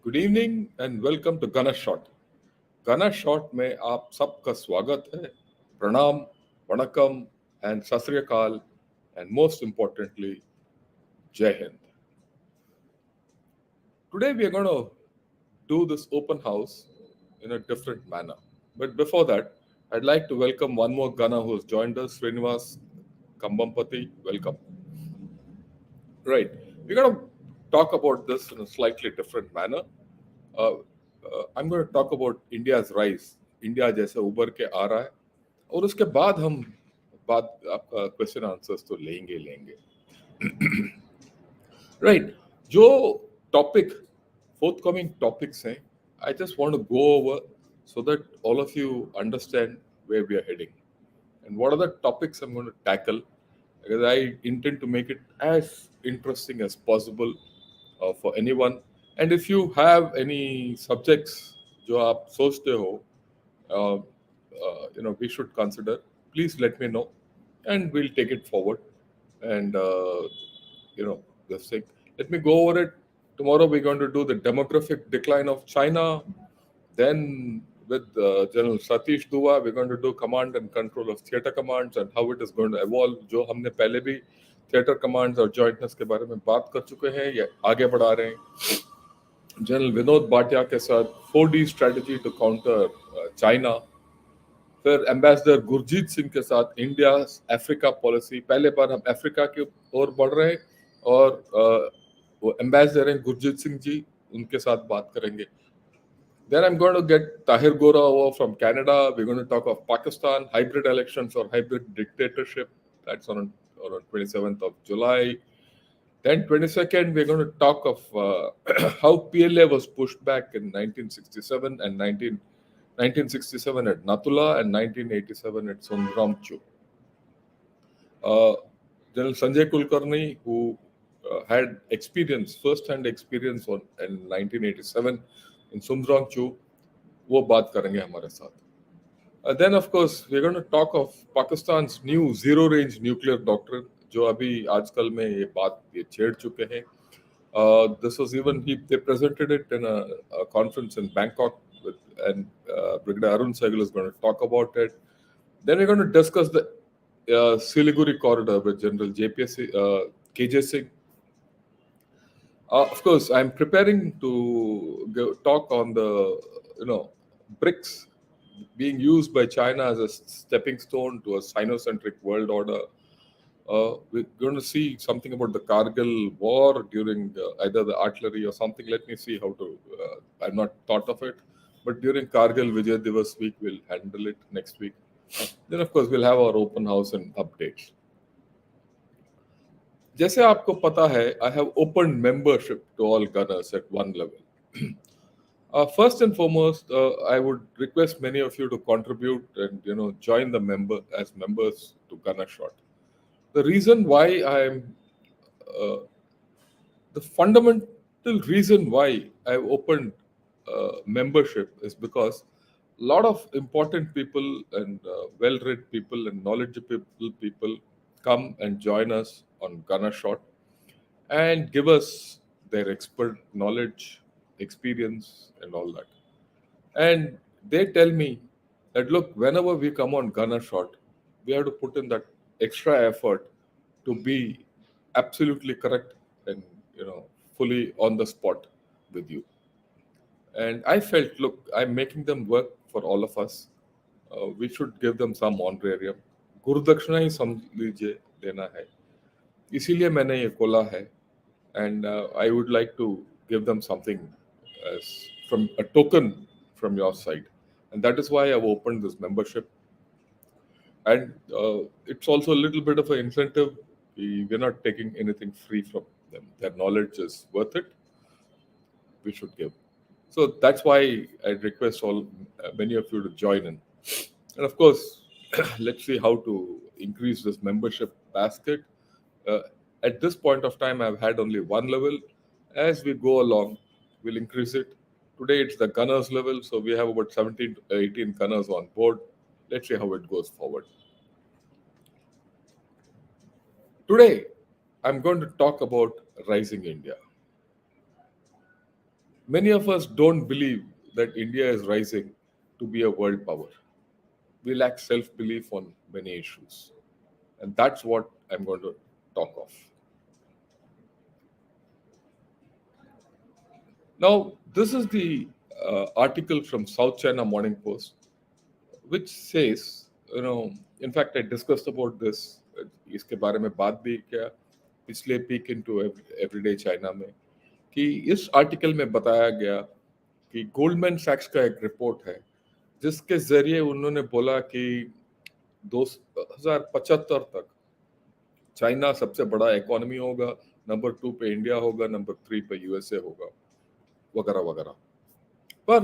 Good evening and welcome to गना shot. गना shot में आप सबका स्वागत है। प्रणाम, वणकम एंड सत श्री अकाल एंड मोस्ट इम्पोर्टेंटली जय Hind. Today we are going to do this open house in a different manner. But before that, I'd like to welcome one more Gana who has joined us, Srinivas Kambampati. Welcome. Right. We're going to talk about this in a slightly different manner. Uh, I'm going to talk about India's rise. India जैसे उभर के आ रहा है और उसके बाद हम बात आपका क्वेश्चन आंसर्स तो लेंगे राइट। जो टॉपिक forthcoming topics हैं, I just want to go over so that all of you understand where we are heading and what are the topics I'm going to tackle, because I intend to make it as interesting as possible for anyone. And if you have any subjects जो आप सोचते हो we should consider, please let me know and we'll take it forward. And you know this thing, let me go over it. Tomorrow we're going to do the demographic decline of China. Then with General Satish Dua, we're going to do command and control of theater commands and how it is going to evolve. जो हमने पहले भी theater commands और jointness के बारे में बात कर चुके हैं, या आगे बढ़ा रहे हैं। जनरल विनोद भाटिया के साथ 4D strategy to counter China. फिर एम्बेसडर गुरजीत सिंह के साथ इंडिया अफ्रीका पॉलिसी। पहले बार हम अफ्रीका की ओर बढ़ रहे हैं और वो एम्बेसडर हैं गुरजीत सिंह जी, उनके साथ बात करेंगे। Then I'm going to get Tahir Gora over from Canada. We're going to talk of Pakistan, hybrid elections or hybrid dictatorship. That's on 27th of July. Then 22nd, we're going to talk of how PLA was pushed back in 1967 and 1967 at Natula and 1987 at Sundramchu. General Sanjay Kulkarni, who had experience, first-hand experience in 1987 in Sundramchu, वो बात करेंगे हमारे साथ. Then of course we're going to talk of Pakistan's new zero-range nuclear doctrine, जो अभी आजकल में ये छेड़ चुके हैं. This was even they presented it in a conference in Bangkok and Brigadier Arun Sehgal is going to talk about it. Then we're going to discuss the Siliguri corridor with General KJ Singh. Of course, I'm preparing to talk on the BRICS being used by China as a stepping stone to a Sino-centric world order. We're going to see something about the Kargil war during either the artillery or something. Let me see how to. I've not thought of it, but during Kargil Vijay Divas week, we'll handle it next week. Then, of course, we'll have our open house and updates. जैसे आपको पता है, I have opened membership to all gunners at one level. First and foremost, I would request many of you to contribute and join the members to Gunner Shot. The reason why the fundamental reason why I've opened membership is because a lot of important people and well-read people and knowledgeable people come and join us on Gunner Shot and give us their expert knowledge, experience, and all that. And they tell me that look, whenever we come on Gunner Shot, we have to put in that extra effort to be absolutely correct and fully on the spot with you. And I felt, look, I'm making them work for all of us. We should give them some honorarium. गुरु दक्षिणा ही समझ लीजिए देना है, इसीलिए मैंने ये खोला है. And I would like to give them something as from a token from your side, and that is why I've opened this membership. And it's also a little bit of an incentive. We're not taking anything free from them. Their knowledge is worth it. We should give. So that's why I request many of you to join in. And of course, let's see how to increase this membership basket. At this point of time, I've had only one level. As we go along, we'll increase it. Today, it's the gunners level, so we have about 17 to 18 gunners on board. Let's see how it goes forward. Today, I'm going to talk about rising India. Many of us don't believe that India is rising to be a world power. We lack self belief on many issues. And that's what I'm going to talk of. Now, this is the article from South China Morning Post, which says, in fact, I discussed about this. इसके बारे में बात भी किया पिछले peak into everyday China में कि इस आर्टिकल में बताया गया कि गोल्डमैन सैक्स का एक रिपोर्ट है जिसके जरिए उन्होंने बोला कि 2075 तक चाइना सबसे बड़ा इकोनॉमी होगा, नंबर 2 पे इंडिया होगा, नंबर 3 पे यूएसए होगा, वगैरह वगैरह। पर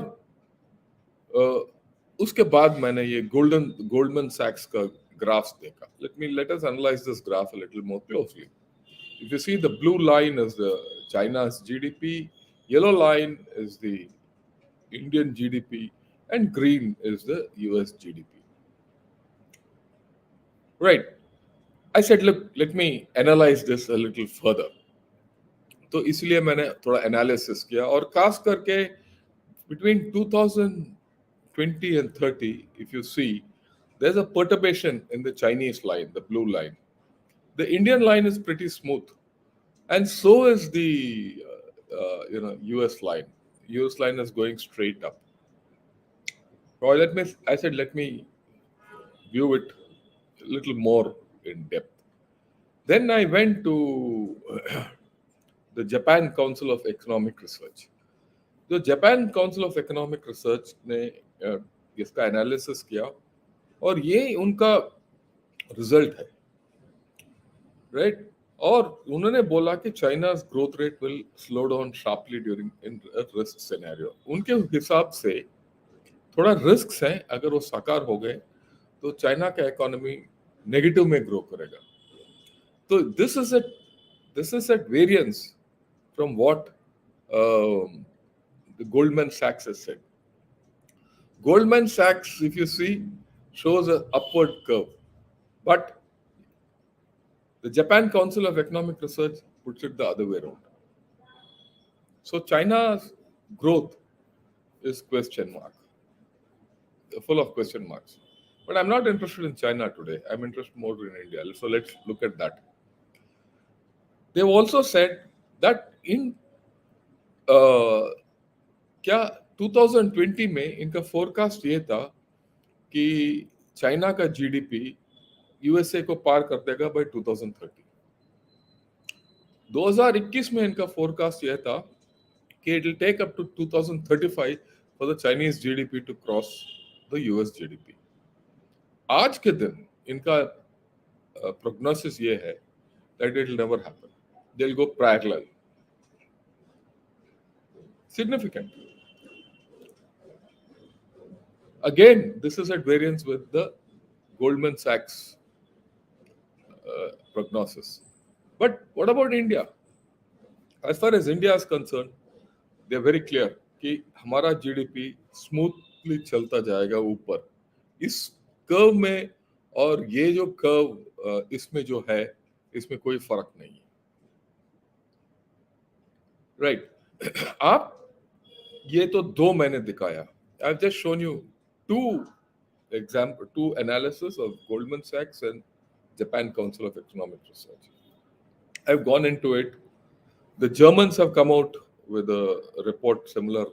उसके बाद मैंने ये गोल्डमैन सैक्स का ग्राफ्स देखा। Let us analyse this graph a little more closely. If you see, the blue line is the China's GDP, yellow line is the Indian GDP, and green is the US GDP. Right. I said, look, let me analyze this a little further. तो इसलिए मैंने थोड़ा analysis किया और खास करके between 2020 and 30, if you see, there's a perturbation in the Chinese line, the blue line. The Indian line is pretty smooth, and so is the US line. US line is going straight up. So let me view it a little more in depth. Then I went to the Japan Council of Economic Research. The Japan Council of Economic Research ने इसका analysis किया और ये उनका result है, right. और उन्होंने बोला कि चाइना's growth rate will slow down sharply during in risk scenario. उनके हिसाब से थोड़ा रिस्क हैं, अगर वो साकार हो गए तो चाइना का इकोनॉमी नेगेटिव में ग्रो करेगा। तो this is at variance from what the Goldman Sachs has said. Goldman Sachs, if you see, shows an upward curve, but the Japan Council of Economic Research puts it the other way around. So China's growth is question mark, full of question marks. But I'm not interested in China today. I'm interested more in India. So let's look at that. They've also said that in क्या 2020 में इनका forecast ये था कि China का GDP USA को पार कर देगा बाय 2030। 2021 में इनका फोरकास्ट यह था कि it will take up to 2035 for the Chinese GDP to cross the US GDP. आज के दिन इनका प्रोग्नोसिस ये है that it will never happen, they will go parallel. Significant. Again, this is at variance with the Goldman Sachs prognosis. But what about India? As far as India is concerned, they are very clear कि हमारा GDP smoothly चलता जाएगा ऊपर इस curve में, और ये जो कर्व इसमें जो है इसमें कोई फर्क नहीं है, राइट। आप ये तो दो मैंने दिखाया। I've just shown you two analysis of Goldman Sachs and Japan Council of Economic Research. I've gone into it. The Germans have come out with a report, similar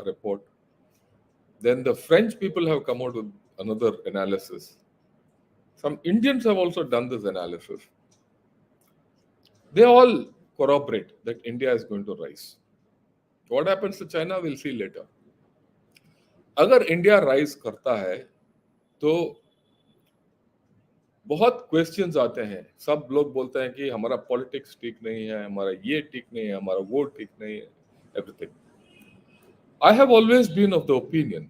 report. Then the French people have come out with another analysis. Some Indians have also done this analysis. They all corroborate that India is going to rise. What happens to China, we'll see later. अगर India rise करता है तो बहुत questions आते हैं। सब लोग बोलते हैं कि हमारा पॉलिटिक्स ठीक नहीं है, हमारा ये ठीक नहीं है, हमारा वो ठीक नहीं है, everything. I have always been of the opinion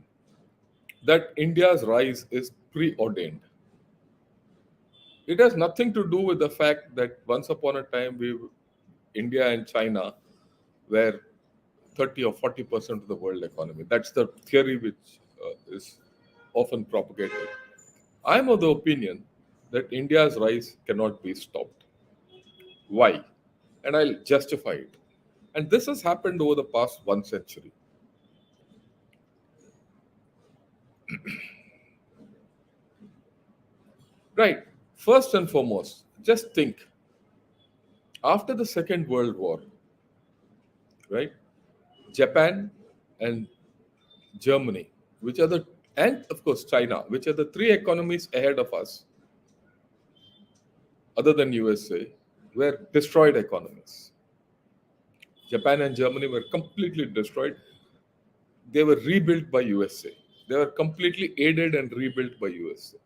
that India's rise is preordained. It has nothing to do with the fact that once upon a time India and China were 30 or 40% of the world economy. That's the theory which is often propagated. I'm of the opinion that India's rise cannot be stopped. Why? And I'll justify it. And this has happened over the past 1 century. Right. First and foremost, just think after the Second World War, right? Japan and Germany, which are the, and of course China, which are the three economies ahead of us, other than USA, were destroyed economies. Japan and Germany were completely destroyed. They were rebuilt by USA. They were completely aided and rebuilt by USA.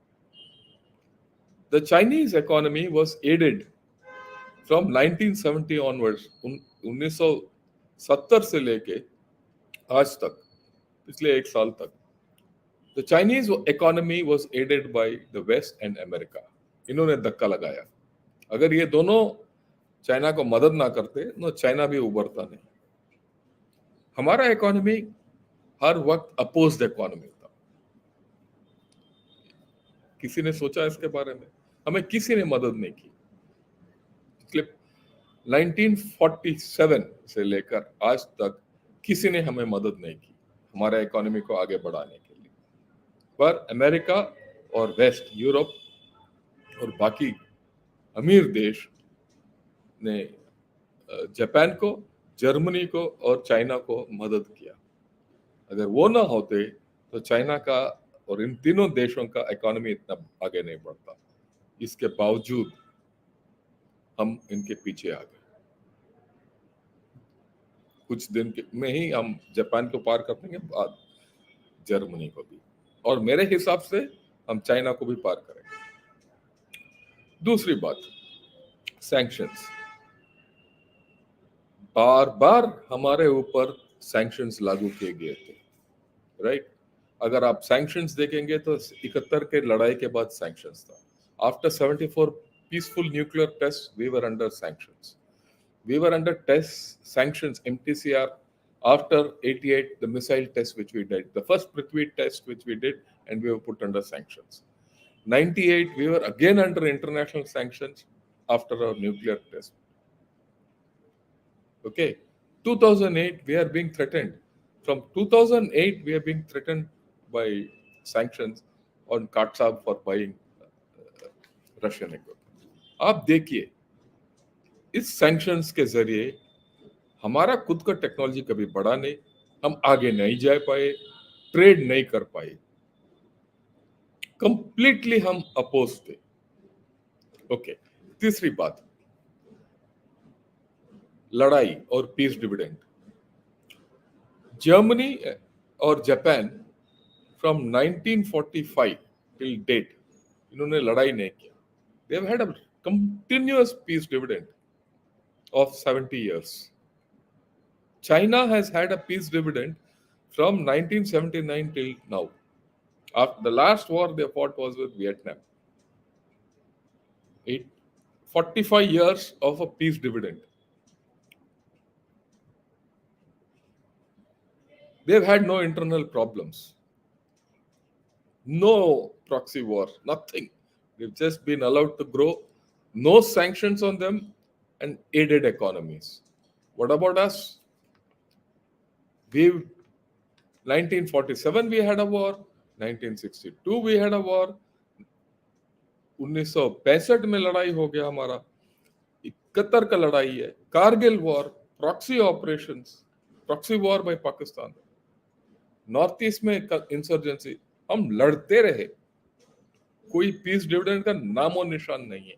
The Chinese economy was aided from 1970 onwards, 1970 से लेके आज तक, पिछले एक साल तक, the Chinese economy was aided by the West and America. इन्होंने धक्का लगाया. अगर ये दोनों चाइना को मदद ना करते तो चाइना भी उभरता नहीं. हमारा इकोनॉमी हर वक्त अपोज्ड इकोनॉमी था. किसी ने सोचा इसके बारे में? हमें किसी ने मदद नहीं की. इसलिए 1947 से लेकर आज तक किसी ने हमें मदद नहीं की हमारे इकोनॉमी को आगे बढ़ाने के लिए. पर अमेरिका और वेस्ट, यूरोप और बाकी अमीर देश ने जापान को, जर्मनी को और चाइना को मदद किया. अगर वो ना होते तो चाइना का और इन तीनों देशों का इकोनॉमी इतना आगे नहीं बढ़ता. इसके बावजूद हम इनके पीछे आ गए. कुछ दिन में ही हम जापान को पार कर देंगे, बाद जर्मनी को भी, और मेरे हिसाब से हम चाइना को भी पार करेंगे. दूसरी बात, सैंक्शंस. बार बार हमारे ऊपर सैंक्शंस लागू किए गए थे, राइट? अगर आप सैंक्शंस देखेंगे तो 71 के लड़ाई के बाद सैंक्शंस था. After 74 peaceful nuclear test we were under sanctions. We were under test sanctions, MTCR, after 88, the missile test which we did, the first Prithvi test which we did, and we were put under sanctions. 98, we were again under international sanctions after our nuclear test. Okay. 2008, we are being threatened. From 2008, we are being threatened by sanctions on Katsab for buying Russian equipment. आप देखिए, इस sanctions के जरिए हमारा खुद का technology कभी बढ़ा नहीं, हम आगे नहीं जा पाए, ट्रेड नहीं कर पाए, कंप्लीटली हम अपोज थे. ओके. तीसरी बात, लड़ाई और पीस डिविडेंड. जर्मनी और जापान फ्रॉम 1945 टिल डेट इन्होंने लड़ाई नहीं किया. They have had a continuous peace dividend of 70 years. China has had a peace dividend from 1979 till now. After the last war they fought was with Vietnam. 45 years of a peace dividend. They've had no internal problems. No proxy war, nothing. They've just been allowed to grow. No sanctions on them and aided economies. What about us? 1947 we had a war, 1962 we had a war, 1965 में लड़ाई हो गया हमारा, 71 का लड़ाई है, Kargil war, proxy operations, proxy war by Pakistan, north east में insurgency, हम लड़ते रहे. कोई पीस डिविडेंड का नामो निशान नहीं है.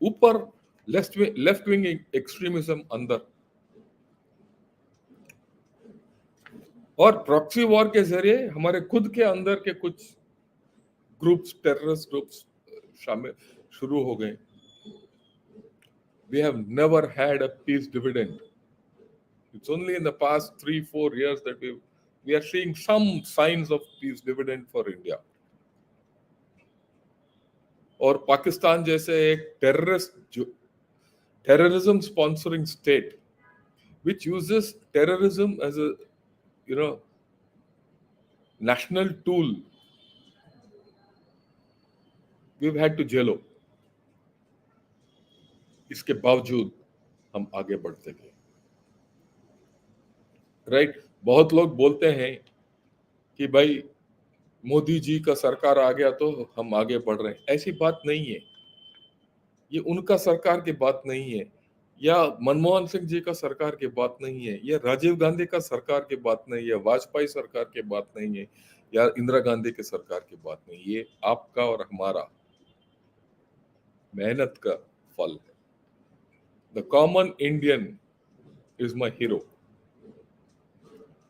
ऊपर लेफ्ट विंग एक्सट्रीमिज्म अंदर, और प्रॉक्सी वॉर के जरिए हमारे खुद के अंदर के कुछ ग्रुप्स, टेररिस्ट ग्रुप्स शामिल शुरू हो गए. We have never had a peace dividend. It's only in the past 3-4 years that we are seeing some signs of peace dividend for India. और पाकिस्तान जैसे एक terrorism sponsoring state which uses terrorism as a national tool, we've had to jail. इसके बावजूद हम आगे बढ़ते गए. Right. बहुत लोग बोलते हैं कि भाई मोदी जी का सरकार आ गया तो हम आगे बढ़ रहे हैं, ऐसी बात नहीं है। ये उनका सरकार की बात नहीं है, या मनमोहन सिंह जी का सरकार की बात नहीं है, या राजीव गांधी का सरकार की बात नहीं है, वाजपेयी सरकार की बात नहीं है, या इंदिरा गांधी के सरकार की बात नहीं। ये आपका और हमारा मेहनत का फल है। The common Indian is my hero.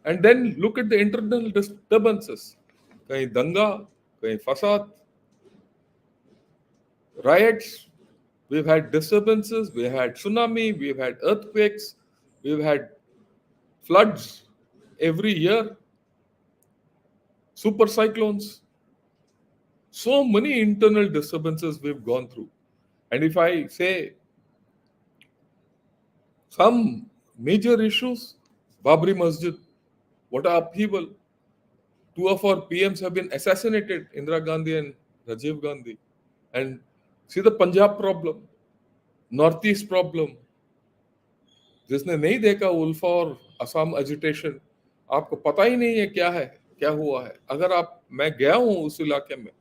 And then look at the internal disturbances, कहीं दंगा, कहीं फसाद, riots, we've had disturbances, we've had tsunami, we've had earthquakes, we've had floods every year, super cyclones. So many internal disturbances we've gone through. And if I say some major issues, Babri Masjid, what a upheaval. Two of our PMs have been assassinated, Indira Gandhi and Rajiv Gandhi. And see the Punjab problem, Northeast problem, जिसने नहीं देखा उल्फा और Assam agitation, आपको पता ही नहीं है क्या है, क्या हुआ है। अगर आप, मैं गया हूं उस इलाके में,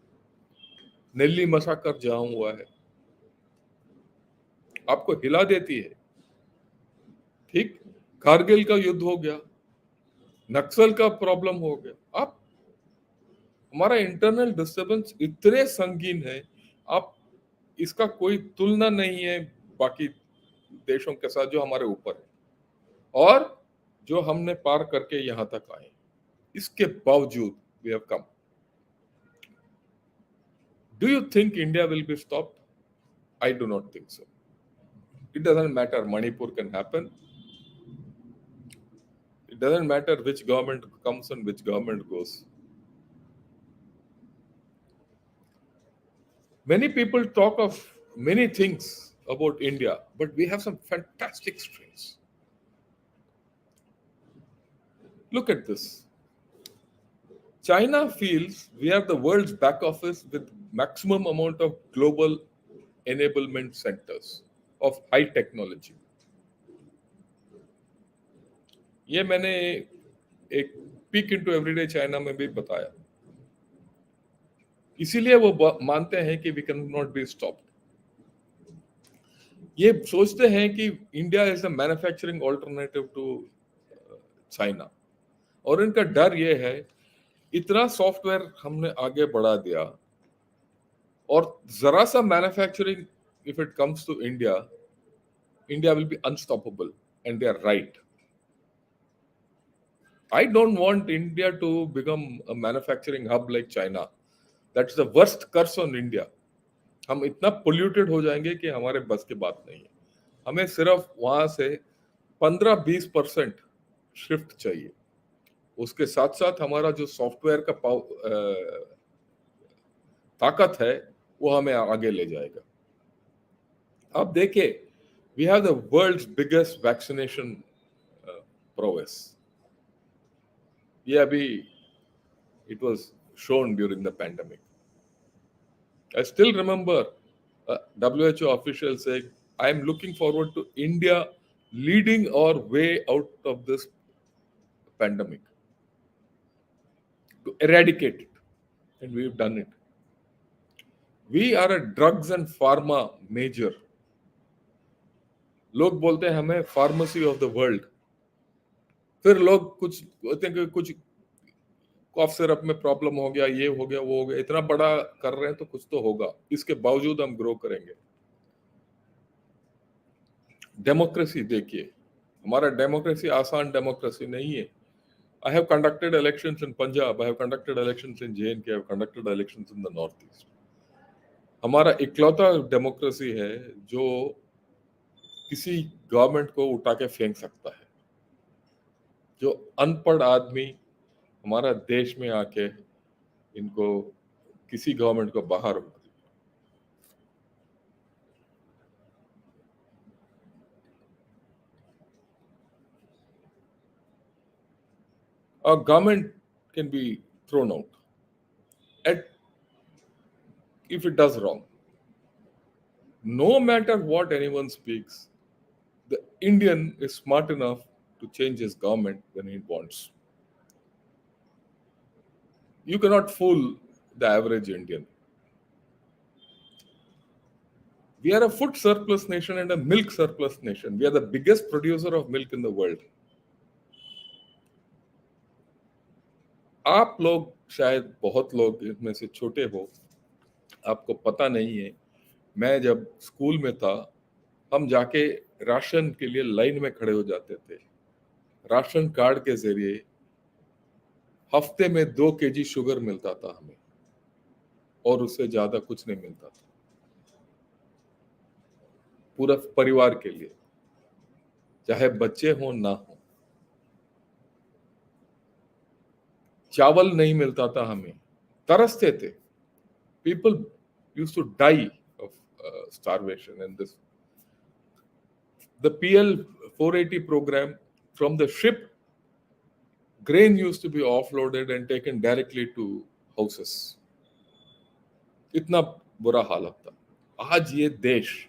नेल्ली मसाकर जहां हुआ है, आपको हिला देती है। ठीक, कारगिल का युद्ध हो गया, नक्सल का प्रॉब्लम हो गया। आप, हमारा इंटरनल डिस्टर्बेंस इतने संगीन है, आप, इसका कोई तुलना नहीं है बाकी देशों के साथ जो हमारे ऊपर है और जो हमने पार करके यहां तक आए। इसके बावजूद we have come. Do you think India will be stopped? I do not think so. It doesn't matter. Manipur can happen. It doesn't matter which government comes and which government goes. Many people talk of many things about India, but we have some fantastic strengths. Look at this. China feels we have the world's back office with maximum amount of global enablement centers of high technology. ये मैंने एक peak into everyday China में भी बताया। इसीलिए वो मानते हैं कि we can not be stopped. ये सोचते हैं कि India is a manufacturing alternative to China, और इनका डर ये है, इतना सॉफ्टवेयर हमने आगे बढ़ा दिया और जरा सा manufacturing if it comes to India, India will be unstoppable, and they are right. I don't want India to become a manufacturing hub like China. That's the worst curse on India. हम इतना polluted हो जाएंगे कि हमारे बस की बात नहीं है। हमें सिर्फ वहां से 15-20% शिफ्ट चाहिए। उसके साथ साथ हमारा जो सॉफ्टवेयर का ताकत है वो हमें आगे ले जाएगा। आप देखिए, we have the world's biggest vaccination progress. ये अभी it was shown during the pandemic. I still remember a WHO official saying, I am looking forward to India leading our way out of this pandemic to eradicate it. And we've done it. We are a drugs and pharma major. लोग बोलते हैं हमें pharmacy of the world. फिर लोग कुछ बोलते हैं कि कुछ कॉफ सिरप में प्रॉब्लम हो गया, ये हो गया, वो हो गया। इतना बड़ा कर रहे हैं तो कुछ तो होगा, इसके बावजूद हम ग्रो करेंगे। डेमोक्रेसी देखिए, हमारा डेमोक्रेसी आसान डेमोक्रेसी नहीं है। I have conducted elections in Punjab, I have conducted elections in J&K, I have conducted elections in the Northeast. हमारा इकलौता डेमोक्रेसी है जो किसी गवर्नमेंट को उठा के फेंक सकता है। जो अनपढ़ आदमी हमारा देश में आके इनको, किसी गवर्नमेंट को बाहर होगा। A government can be thrown out at, if it does wrong. No matter what anyone speaks, the Indian is smart enough to change his government when he wants. You cannot fool the average Indian. We are a food surplus nation and a milk surplus nation. We are the biggest producer of milk in the world. आप लोग शायद बहुत लोग इसमें से छोटे हो, आपको पता नहीं है। मैं जब स्कूल में था, हम जाके राशन के लिए लाइन में खड़े हो जाते थे। राशन कार्ड के जरिए हफ्ते में 2 केजी शुगर मिलता था हमें, और उससे ज्यादा कुछ नहीं मिलता था पूरा परिवार के लिए, चाहे बच्चे हो ना हो। चावल नहीं मिलता था हमें, तरसते थे। People use to die of starvation. And this, the PL 480 program, from the ship, grain used to be offloaded and taken directly to houses. इतना बुरा हालत था। आज ये देश,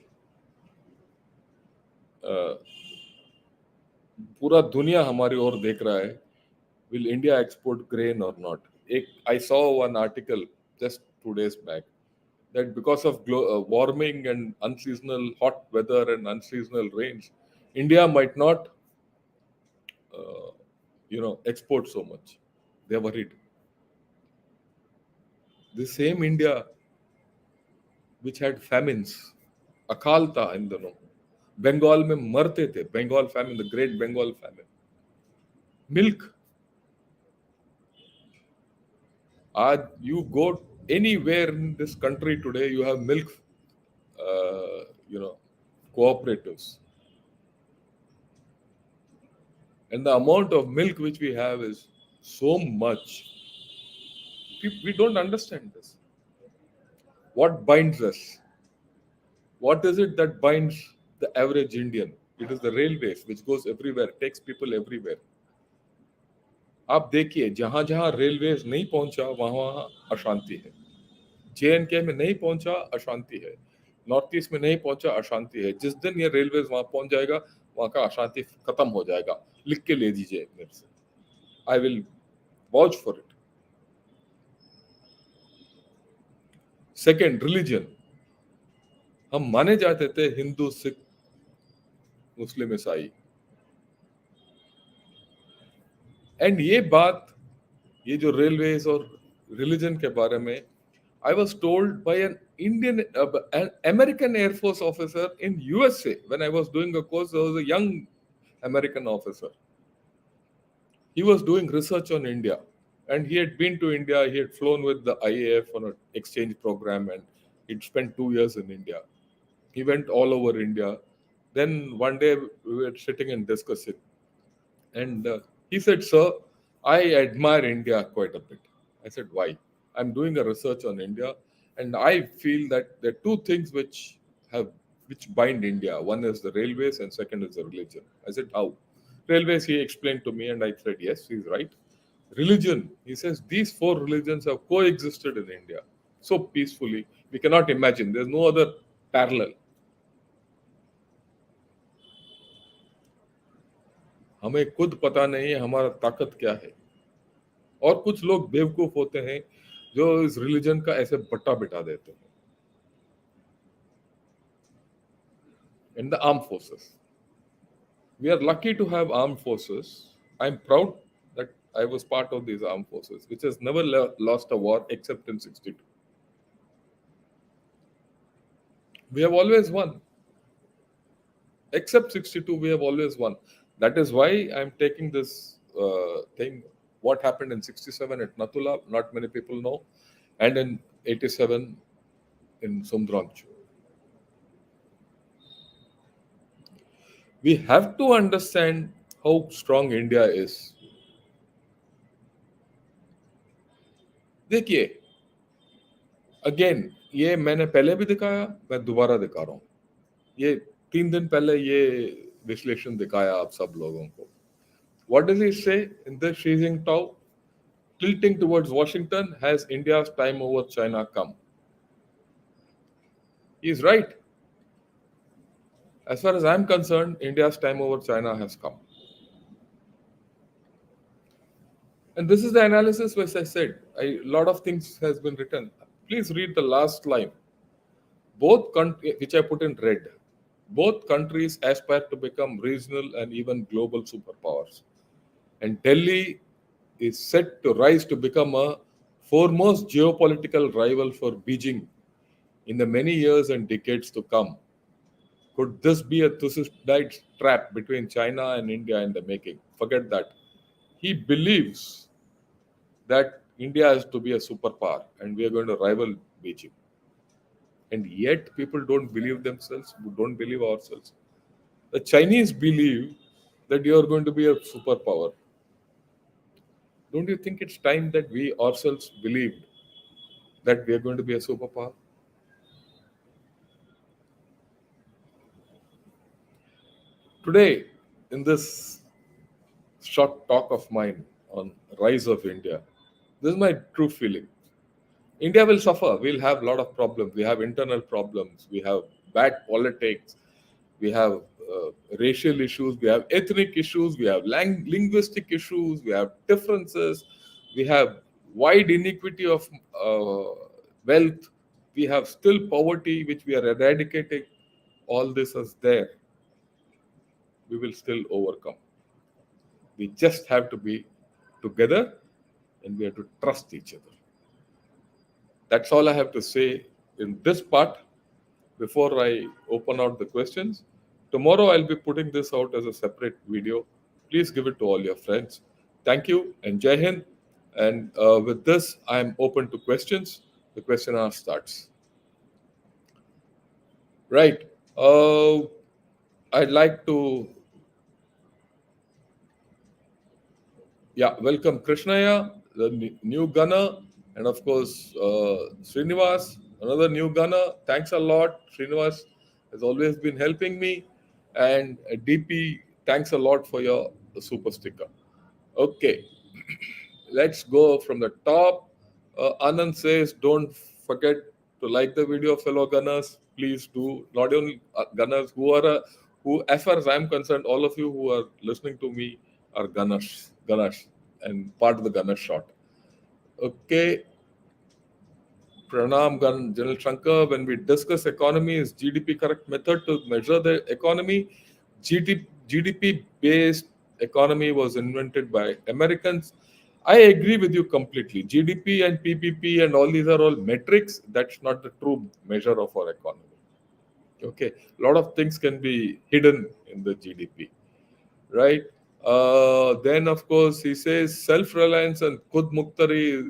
पूरा दुनिया हमारी ओर देख रहा है। Will India export grain or not? I saw one article just 2 days back that because of warming and unseasonal hot weather and unseasonal rains, India might not, export so much. They are worried. The same India which had famines, अकाल था इन दिनों, बंगाल में मरते थे, Bengal famine, the great Bengal famine. Milk. You go anywhere in this country today, you have milk, cooperatives. And the amount of milk which we have is so much. We don't understand this. What binds us? What is it that binds the average Indian? It is the railways, which goes everywhere, takes people everywhere. आप देखिए, जहां जहां railways नहीं पहुंचा, वहां वहां अशांति है। JNK में नहीं पहुंचा, अशांति है। नॉर्थ ईस्ट में नहीं पहुंचा, अशांति है। जिस दिन ये रेलवेज वहां पहुंच जाएगा, वहां का अशांति खत्म हो जाएगा। लिख के ले दीजिए मेरे से, I will watch for it. Second, religion. हम माने जाते थे हिंदू, सिख, मुस्लिम, ईसाई। एंड ये बात, ये जो रेलवेज और रिलीजन के बारे में, I was told by an American Air Force officer in USA when I was doing a course. There was a young American officer. He was doing research on India, and he had been to India. He had flown with the IAF on an exchange program, and he'd spent 2 years in India. He went all over India. Then one day we were sitting and discussing, and he said, "Sir, I admire India quite a bit." I said, "Why?" "I'm doing a research on India, and I feel that there are two things which bind India. One is the railways, and second is the religion." I said, "How?" "Railways," he explained to me, and I said, "Yes, he's right." "Religion," he says, "these four religions have coexisted in India so peacefully. We cannot imagine. There's no other parallel." हमें खुद पता नहीं है हमारा ताकत क्या है, और कुछ लोग बेवकूफ होते हैं जो इस रिलीजन का ऐसे बट्टा बिठा देते हैं। In the armed forces, we are lucky to have armed forces. I'm proud that I was part of these armed forces, which has never lost a war except in 62. We have always won. Except 62, we have always won. That is why I'm taking this thing. What happened in 67 at Natula, not many people know, and in 87 in Sumdranch. We have to understand how strong India is. देखिए, again, ये मैंने पहले भी दिखाया, मैं दोबारा दिखा रहा हूँ। ये 3 दिन पहले ये विश्लेषण दिखाया आप सब लोगों को। What does he say in the Xi Jinping? Tilting towards Washington, has India's time over China come? He's right. As far as I'm concerned, India's time over China has come. And this is the analysis which I said. A lot of things has been written. Please read the last line. Which I put in red. Both countries aspire to become regional and even global superpowers. And Delhi is set to rise to become a foremost geopolitical rival for Beijing in the many years and decades to come. Could this be a Thucydides trap between China and India in the making? Forget that. He believes that India has to be a superpower and we are going to rival Beijing. And yet people don't believe themselves, we don't believe ourselves. The Chinese believe that you are going to be a superpower. Don't you think it's time that we ourselves believed that we are going to be a superpower? Today, in this short talk of mine on rise of India, this is my true feeling. India will suffer. We'll have a lot of problems. We have internal problems. We have bad politics. We have racial issues. We have ethnic issues. We have linguistic issues. We have differences. We have wide inequity of wealth. We have still poverty, which we are eradicating. All this is there. We will still overcome. We just have to be together and we have to trust each other. That's all I have to say in this part before I open out the questions. Tomorrow I'll be putting this out as a separate video. Please give it to all your friends. Thank you and Jai Hind. And with this, I'm open to questions. The question hour starts. Right. I'd like to welcome Krishnaya, the new gunner, and of course Srinivas, another new gunner. Thanks a lot. Srinivas has always been helping me, and DP, thanks a lot for your super sticker. Okay, let's go from the top. Anand says, don't forget to like the video, fellow gunners. Please do. Not only gunners who, as far as I'm concerned, all of you who are listening to me are gunners, and part of the gunner shot. Okay. Pranam General Shankar, when we discuss economy, is GDP correct method to measure the economy? GDP based economy was invented by Americans. I agree with you completely. GDP and PPP and all these are all metrics. That's not the true measure of our economy. Okay, a lot of things can be hidden in the GDP, right? Then, of course, he says self-reliance and khud muktari,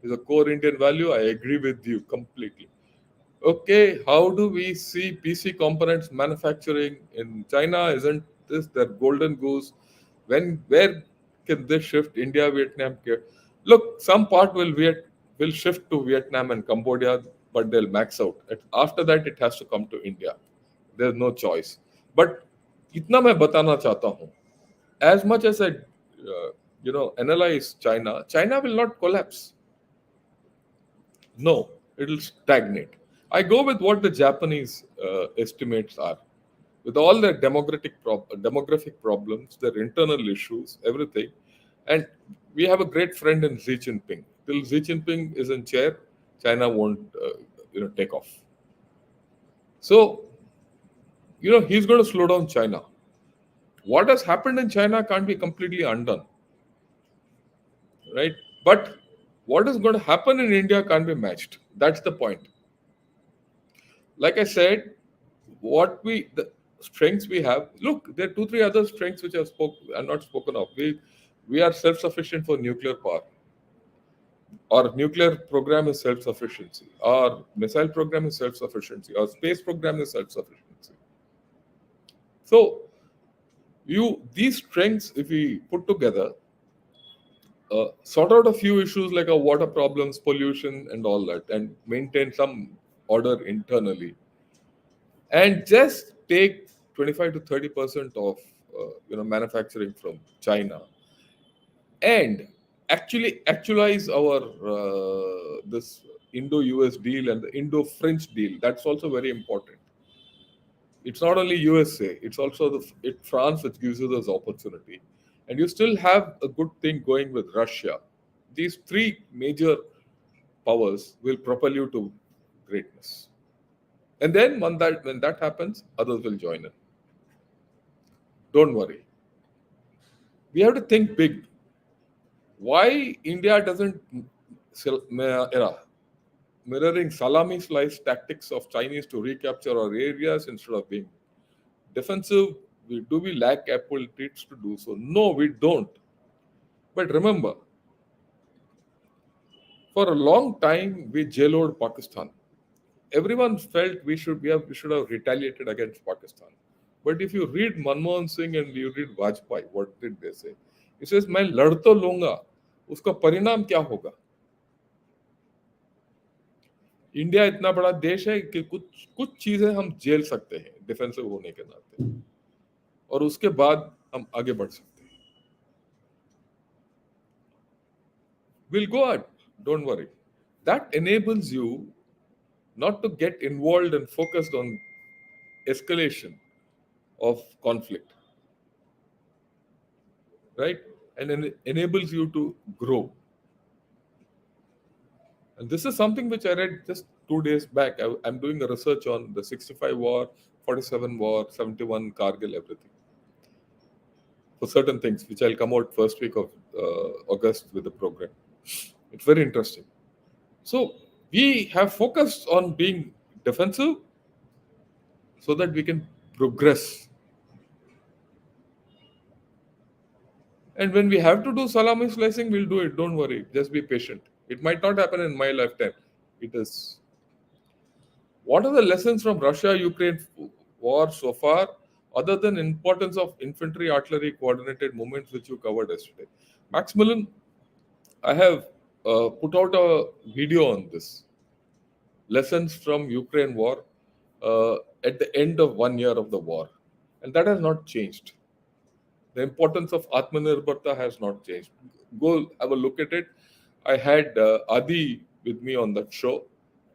is a core Indian value. I agree with you completely. Okay, how do we see PC components manufacturing in China? Isn't this their golden goose? Where can this shift? India, Vietnam? Look, some part will shift to Vietnam and Cambodia, but they'll max out. After that, it has to come to India. There's no choice. But इतना मैं बताना चाहता हूँ. As much as I, analyze China, China will not collapse. No, it will stagnate. I go with what the Japanese estimates are. With all their demographic problems, their internal issues, everything. And we have a great friend in Xi Jinping. Till Xi Jinping is in chair, China won't, take off. So, he's going to slow down China. What has happened in China can't be completely undone, right? But what is going to happen in India can't be matched. That's the point. Like I said, the strengths we have. Look, there are 2, 3 other strengths which are not spoken of. We are self-sufficient for nuclear power. Our nuclear program is self-sufficiency. Our missile program is self-sufficiency. Our space program is self-sufficiency. So, these strengths, if we put together, sort out a few issues like our water problems, pollution, and all that, and maintain some order internally, and just take 25 to 30% of manufacturing from China, and actually actualize our this Indo-US deal and the Indo-French deal. That's also very important. It's not only USA; it's also France which gives you this opportunity. and you still have a good thing going with Russia. These three major powers will propel you to greatness. And then when that happens, others will join in. Don't worry. We have to think big. Why India doesn't mirroring salami slice tactics of Chinese to recapture our areas instead of being defensive? We lack capabilities to do so? No, we don't. But remember, for a long time we jailoed Pakistan. Everyone felt we should have retaliated against Pakistan. But if you read Manmohan Singh and you read Vajpayee, what did they say? He says, मैं लड़ तो लूंगा, उसका परिणाम क्या होगा? India इतना बड़ा देश है कि कुछ कुछ चीजें हम झेल सकते हैं डिफेंसिव होने के नाते, और उसके बाद हम आगे बढ़ सकते हैं. We'll go ahead, don't worry. That enables you not to get involved and focused on escalation of conflict, right? And then it enables you to grow. And this is something which I read just 2 days back. I'm doing a research on the 65 war, 47 war, 71 Kargil, everything. For certain things, which I'll come out first week of August with the program. It's very interesting. So we have focused on being defensive so that we can progress. And when we have to do salami slicing, we'll do it. Don't worry. Just be patient. It might not happen in my lifetime. It is. What are the lessons from Russia-Ukraine war so far, other than importance of infantry artillery coordinated movements, which you covered yesterday? Maximilian, I have put out a video on this. Lessons from Ukraine war at the end of 1 year of the war. And that has not changed. The importance of Atmanirbharta has not changed. Go have a look at it. I had Adi with me on that show.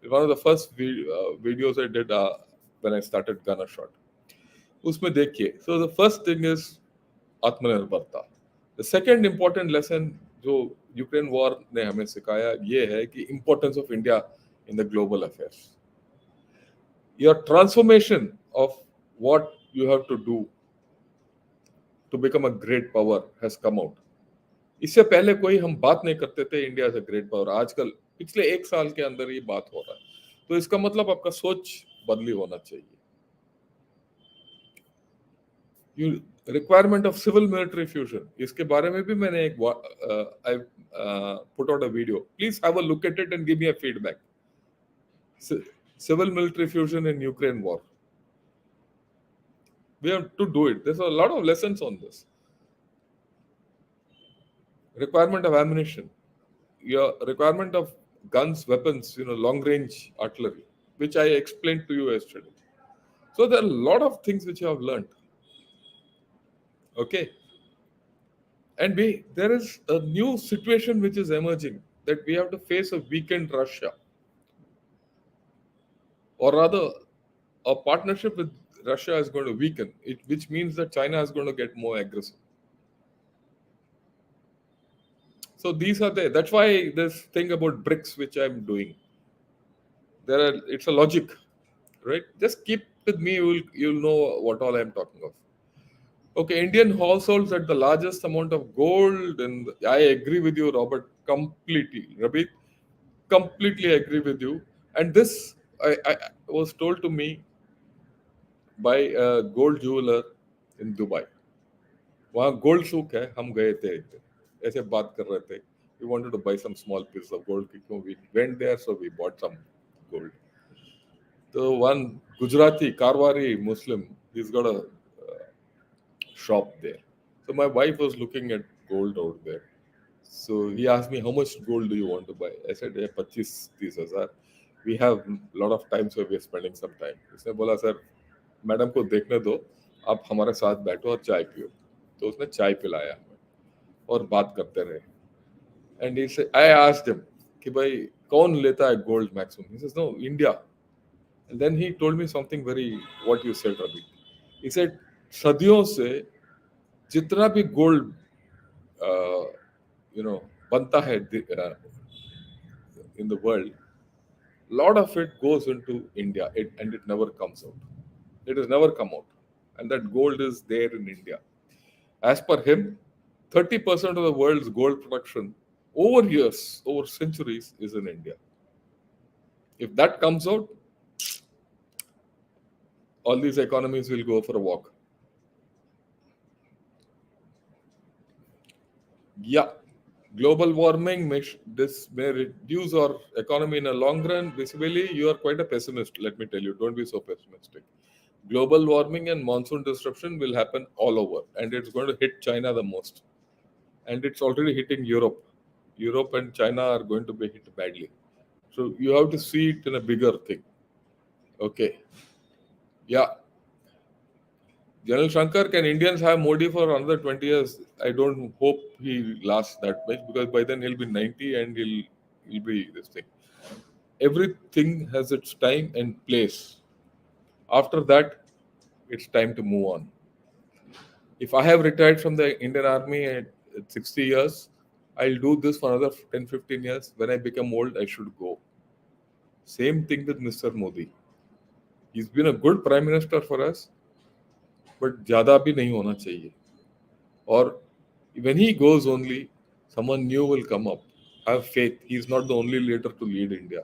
One of the first videos I did when I started Ghana Shot. उसमें देखिए. So the first thing is Atmanirbharta. The second important lesson जो Ukraine war ने हमें सिखाया ये है कि importance of India in the global affairs. Your transformation of what you have to do to become a great power has come out. इससे पहले कोई हम बात नहीं करते थे India as a great power. आजकल पिछले 1 साल के अंदर ये बात हो रहा है. तो इसका मतलब आपका सोच बदली होना चाहिए. You requirement of civil military fusion, इसके बारे में भी मैंने एक I put out a video. Please have a look at it and give me a feedback. Civil military fusion in Ukraine war. We have to do it. There's a lot of lessons on this. Requirement of ammunition, your requirement of guns, weapons, long range artillery, which I explained to you yesterday. So there are a lot of things which you have learned. Okay. And there is a new situation which is emerging, that we have to face a weakened Russia. Or rather, a partnership with Russia is going to weaken, which means that China is going to get more aggressive. So these are there. That's why this thing about BRICS, which I'm doing, it's a logic, right? Just keep with me, you'll know what all I'm talking of. Okay, Indian households at the largest amount of gold, and I agree with you, Robert, completely. Rabit, completely agree with you. And this I was told to me by a gold jeweler in Dubai. वहाँ gold सूक है, हम गए थे एक दिन, ऐसे बात कर रहे थे. We wanted to buy some small piece of gold. We went there, so we bought some gold. So one Gujarati, Karwari Muslim, he's got a shop there. So my wife was looking at gold out there. So he asked me, how much gold do you want to buy? I said, yeah, 25-30,000. We have a lot of time, so we're spending some time. उसने बोला, sir madam को देखने दो, आप हमारे साथ बैठो और चाय पियो. तो उसने चाय पिलाया हमें और बात करते रहे. And he said, I asked him कि भाई कौन लेता है gold maximum? He says, no, India. And then he told me something very, what you said, Ravi. He said, सदियों से जितना भी gold uh, banta hai in the world, lot of it goes into India, and it never comes out. It has never come out, and that gold is there in India. As per him, 30% of the world's gold production over years, over centuries, is in India. If that comes out, all these economies will go for a walk. Yeah, global warming this may reduce our economy in a long run. Basically, you are quite a pessimist. Let me tell you, don't be so pessimistic. Global warming and monsoon disruption will happen all over, and it's going to hit China the most, and it's already hitting Europe. Europe and China are going to be hit badly. So you have to see it in a bigger thing. Okay, yeah. General Shankar, can Indians have Modi for another 20 years? I don't hope he lasts that much, because by then he'll be 90 and he'll be this thing. Everything has its time and place. After that, it's time to move on. If I have retired from the Indian Army at 60 years, I'll do this for another 10, 15 years. When I become old, I should go. Same thing with Mr. Modi. He's been a good prime minister for us, but ज़्यादा भी नहीं होना चाहिए. Or when he goes only, someone new will come up. Have faith. He's not the only leader to lead India.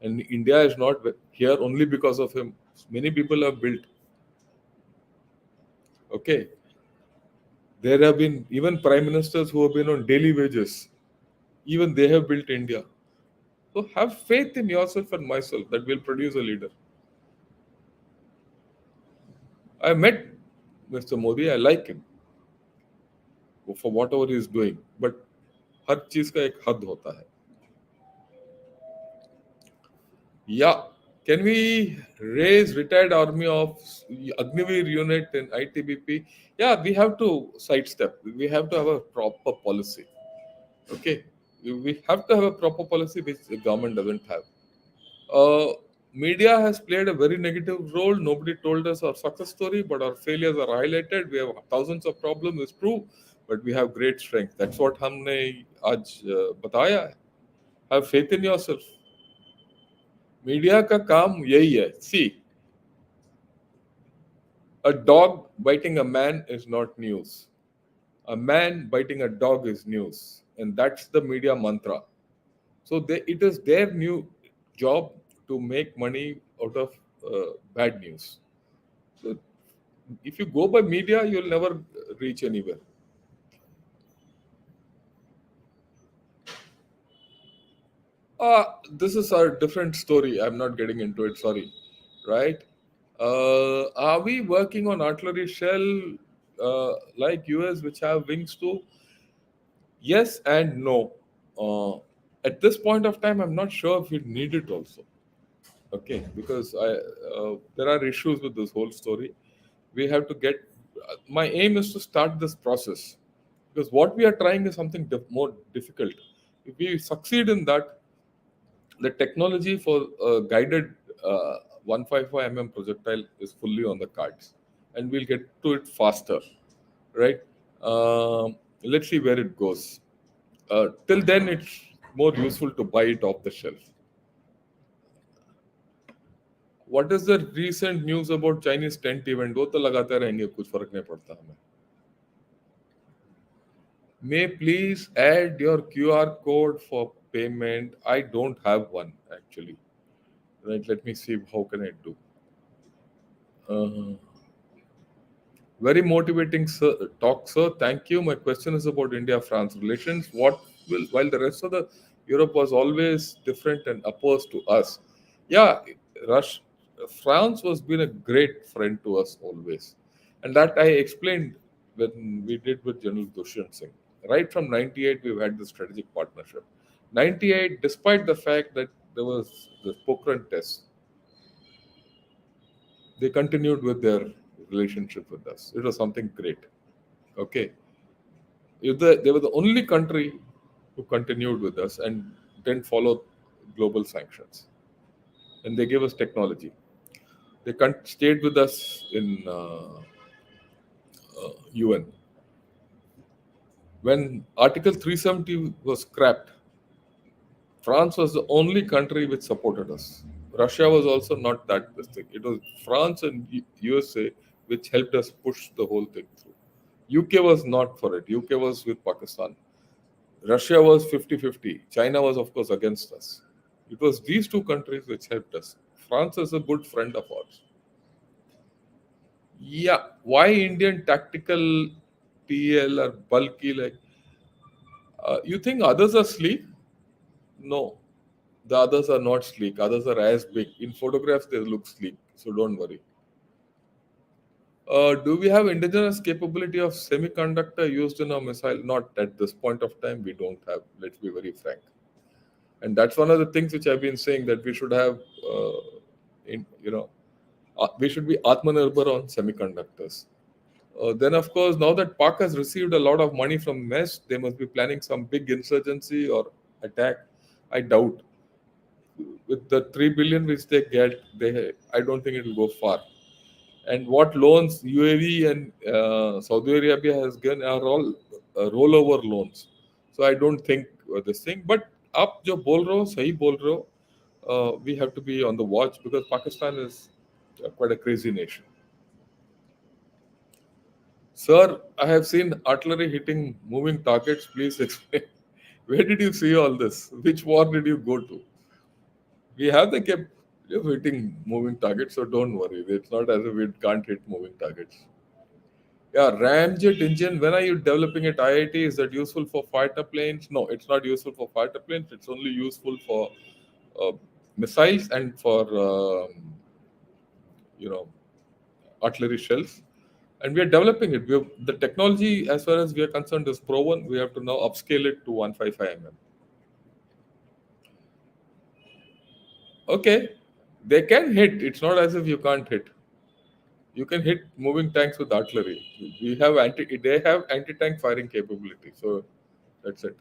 And India is not here only because of him. Many people have built. Okay. There have been even prime ministers who have been on daily wages. Even they have built India. So have faith in yourself and myself that we'll produce a leader. I met Mr. Modi. I like him for whatever he is doing. But हर चीज का एक हद होता है. Yeah. Can we raise retired army of Agniveer unit in ITBP? Yeah, we have to sidestep. We have to have a proper policy. Okay. We have to have a proper policy which the government doesn't have. Uh, Media has played a very negative role. Nobody told us our success story, but our failures are highlighted. We have thousands of problems, it's true, but we have great strength. That's what हमने आज बताया है. Have faith in yourself. Media का काम यही है. See, a dog biting a man is not news. A man biting a dog is news, and that's the media mantra. So it is their new job to make money out of bad news. So if you go by media, you'll never reach anywhere. This is a different story. I'm not getting into it. Sorry. Right? Are we working on artillery shell like US, which have wings too? Yes and no. At this point of time, I'm not sure if we need it also. Okay, because there are issues with this whole story. We have to get. My aim is to start this process, because what we are trying is something more difficult. If we succeed in that, the technology for guided 155 projectile is fully on the cards, and we'll get to it faster, right? Let's see where it goes. Till then, it's more useful to buy it off the shelf. What is the recent news about Chinese tent event? वो तो लगाते रहेंगे, कुछ फर्क नहीं पड़ता हमें. May please add your QR code for payment. I don't have one actually. Right, let me see how can I do. Uh, Very motivating talk, sir. Thank you. My question is about India-France relations. What will, while the rest of the Europe was always different and opposed to us, yeah, Rush, France was been a great friend to us always, and that I explained when we did with General Dushyant Singh. Right from '98, we've had the strategic partnership. '98, despite the fact that there was the Pokhran test, they continued with their relationship with us. It was something great. Okay. They were the only country who continued with us and didn't follow global sanctions. And they gave us technology. They stayed with us in UN. When Article 370 was scrapped, France was the only country which supported us. Russia was also not that this thing. It was France and USA which helped us push the whole thing through. UK was not for it. UK was with Pakistan. Russia was 50-50. China was, of course, against us. It was these two countries which helped us. France is a good friend of ours. Yeah, why Indian tactical TL are bulky? Like, you think others are sleek? No, the others are not sleek. Others are as big. In photographs, they look sleek. So don't worry. Do we have indigenous capability of semiconductor used in our missile? Not at this point of time. We don't have. Let's be very frank. And that's one of the things which I've been saying, that we should have, in we should be Atmanirbhar on semiconductors. Then, of course, now that Pak has received a lot of money from MES, they must be planning some big insurgency or attack. I doubt. With the 3 billion which they get, I don't think it will go far. And what loans UAE and Saudi Arabia has given are all rollover loans. So I don't think this thing. But up jo bol rahe ho, sahi bol rahe ho, we have to be on the watch because Pakistan is quite a crazy nation. Sir, I have seen artillery hitting moving targets. Please explain. Where did you see all this? Which war did you go to? We have the capability of hitting moving targets, so don't worry. It's not as if we can't hit moving targets. Yeah, ramjet engine. When are you developing it? IIT, is that useful for fighter planes? No, it's not useful for fighter planes. It's only useful for uh, missiles and for you know artillery shells. And we are developing it. The technology, as far as we are concerned, is proven. We have to now upscale it to 155 mm. Okay, they can hit. It's not as if you can't hit. You can hit moving tanks with artillery. We have They have anti-tank firing capability. So that's it.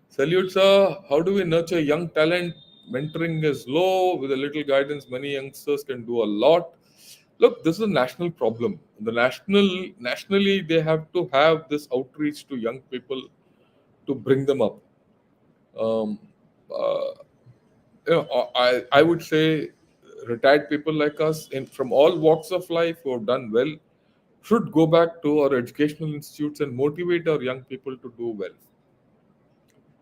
Salute, sir. How do we nurture young talent? Mentoring is low. With a little guidance, many youngsters can do a lot. Look, this is a national problem. Nationally, they have to have this outreach to young people to bring them up. Um, uh, I would say retired people like us from all walks of life who have done well should go back to our educational institutes and motivate our young people to do well.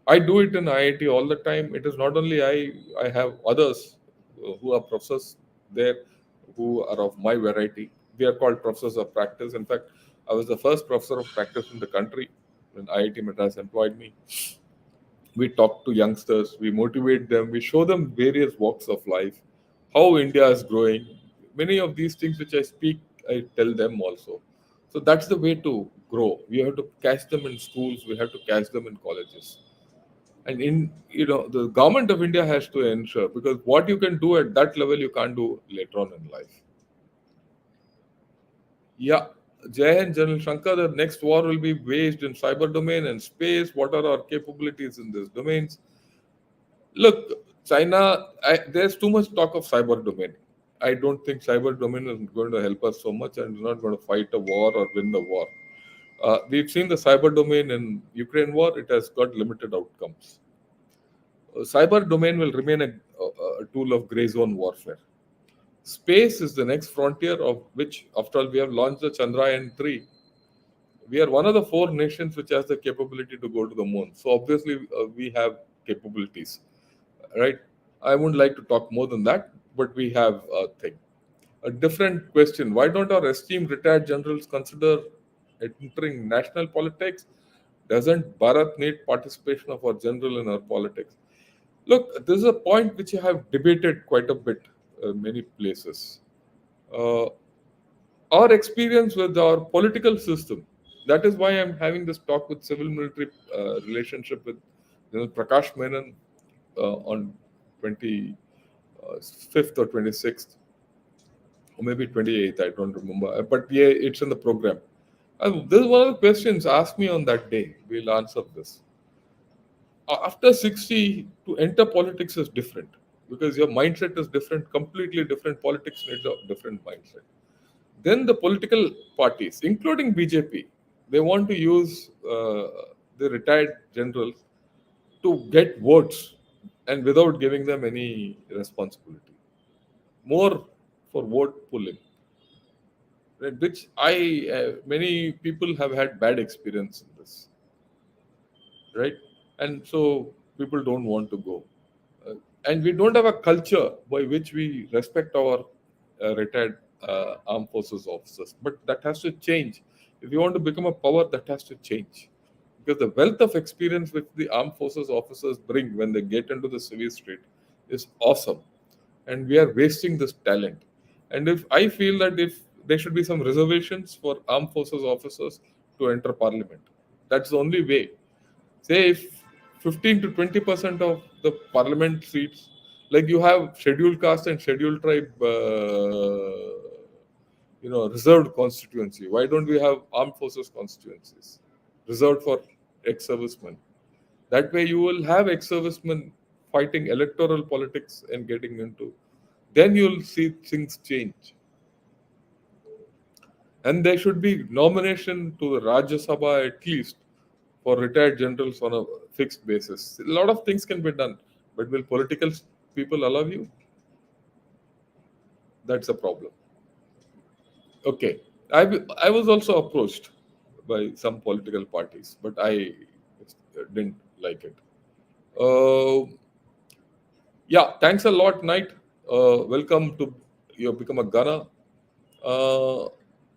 I do it in IIT all the time. It is not only I have others who are professors there who are of my variety. We are called professors of practice. In fact, I was the first professor of practice in the country when IIT Madras employed me. We talk to youngsters, we motivate them, we show them various walks of life, how India is growing. Many of these things which I speak, I tell them also. So that's the way to grow. We have to catch them in schools, we have to catch them in colleges. And the government of India has to ensure, because what you can do at that level, you can't do later on in life. Yeah. Jai Hind, General Shankar, the next war will be waged in cyber domain and space. What are our capabilities in these domains? Look, China, there's too much talk of cyber domain. I don't think cyber domain is going to help us so much and is not going to fight a war or win the war. We've seen the cyber domain in Ukraine war; it has got limited outcomes. Cyber domain will remain a tool of gray zone warfare. Space is the next frontier, of which, after all, we have launched the Chandrayaan 3. We are one of the four nations which has the capability to go to the moon. So obviously, we have capabilities, right? I wouldn't like to talk more than that, but we have a thing. A different question: why don't our esteemed retired generals consider entering national politics? Doesn't Bharat need participation of our general in our politics? Look, this is a point which I have debated quite a bit, many places. Uh, our experience with our political system. That is why I'm having this talk with civil military relationship with Prakash Menon on 25th or 26th, or maybe 28th, I don't remember. But yeah, it's in the program. This is one of the questions asked me on that day. We'll answer this. After 60, to enter politics is different because your mindset is different, completely different. Politics needs a different mindset. Then the political parties, including BJP, they want to use the retired generals to get votes and without giving them any responsibility. More for vote pulling, right? Which many people have had bad experience in this, right? And so people don't want to go. And we don't have a culture by which we respect our retired armed forces officers. But that has to change. If you want to become a power, that has to change. Because the wealth of experience which the armed forces officers bring when they get into the civil street is awesome. And we are wasting this talent. And if I feel that if there should be some reservations for armed forces officers to enter parliament, that's the only way. Say if 15 to 20% of the parliament seats, like you have scheduled caste and scheduled tribe, reserved constituency. Why don't we have armed forces constituencies reserved for ex-servicemen? That way, you will have ex-servicemen fighting electoral politics and getting into. Then you'll see things change. And there should be nomination to the Rajya Sabha at least for retired generals on a fixed basis. A lot of things can be done, but will political people allow you? That's a problem. Okay, I was also approached by some political parties, but I didn't like it. Uh, yeah, thanks a lot, Knight. Welcome to you become a gunner. Uh,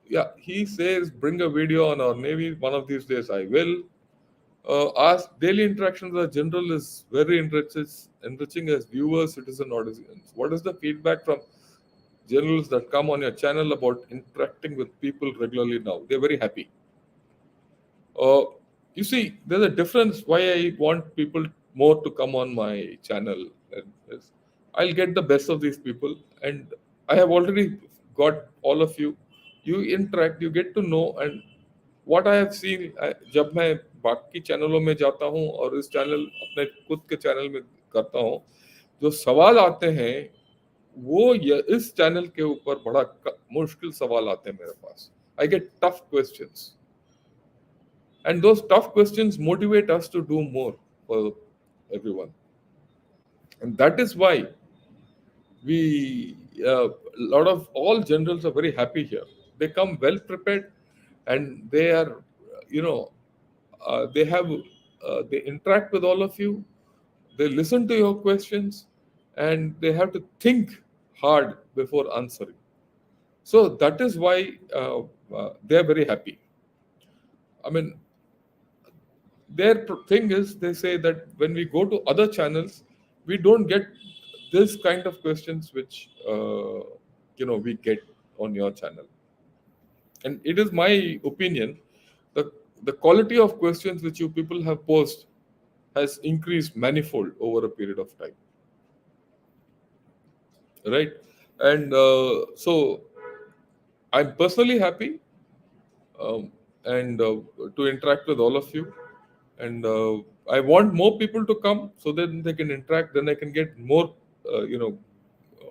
yeah, he says bring a video on our navy. One of these days, I will. Our daily interaction with the general is very enriching as viewers, citizen, audience. What is the feedback from generals that come on your channel about interacting with people regularly now? They're very happy. Uh, you see, there's a difference why I want people more to come on my channel. And is I'll get the best of these people, and I have already got all of you. You interact, you get to know, and what I have seen, जब मैं बाकी चैनलों में जाता हूँ और इस channel अपने खुद के चैनल में करता हूँ, जो सवाल आते हैं वो इस चैनल के ऊपर बड़ा मुश्किल सवाल आते हैं मेरे पास. I get tough questions. And those tough questions motivate us to do more for everyone. And that is why a lot of all generals are very happy here. They come well prepared and they are, you know, they interact with all of you. They listen to your questions and they have to think hard before answering. So that is why they are very happy. I mean, their thing is they say that when we go to other channels we don't get this kind of questions which we get on your channel. And it is my opinion the the quality of questions which you people have posed has increased manifold over a period of time, right? And so I'm personally happy, and to interact with all of you. And I want more people to come so then they can interact. Then I can get more,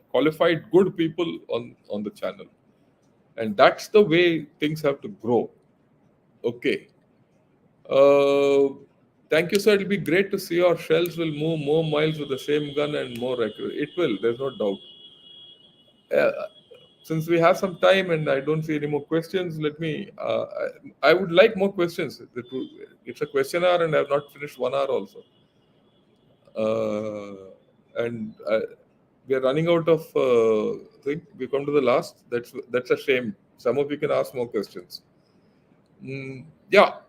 qualified, good people on the channel, and that's the way things have to grow. Okay. Uh, Thank you, sir. It'll be great to see our shells will move more miles with the same gun and more accurate. It will. There's no doubt. Uh, since we have some time and I don't see any more questions, let me. I would like more questions. It's a question hour, and I have not finished 1 hour also. And we are running out of thing. We come to the last. That's a shame. Some of you can ask more questions. Yeah,